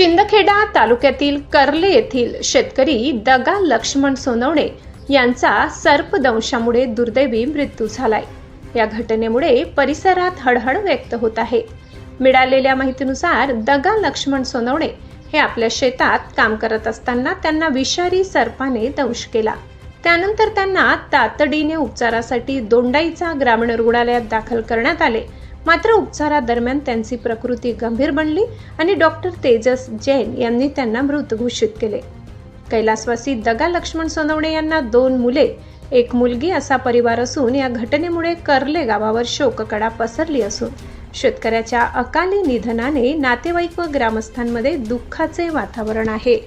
शिंदखेडा तालुक्यातील कर्ले येथील शेतकरी दगा लक्ष्मण सोनवणे यांचा सर्पदंशामुळे दुर्दैवी मृत्यू झालाय। या घटनेमुळे परिसरात हळहळ व्यक्त होत आहे। मिळालेल्या माहितीनुसार दगा लक्ष्मण सोनवणे हे आपल्या शेतात काम करत असताना त्यांना विषारी सर्पाने दंश केला। त्यानंतर त्यांना तातडीने उपचारासाठी दोंडाईचा ग्रामीण रुग्णालयात दाखल करण्यात आले। मात्र उपचारादरम्यान त्यांची प्रकृती गंभीर बनली आणि डॉक्टर तेजस जैन यांनी त्यांना मृत घोषित केले। कैलासवासी दगा लक्ष्मण सोनवणे यांना 2 मुले, 1 मुलगी असा परिवार असून या घटनेमुळे कर्ले गावावर शोककळा पसरली असून शेतकऱ्याच्या अकाली निधनाने नातेवाईक व ग्रामस्थांमध्ये दुःखाचे वातावरण आहे।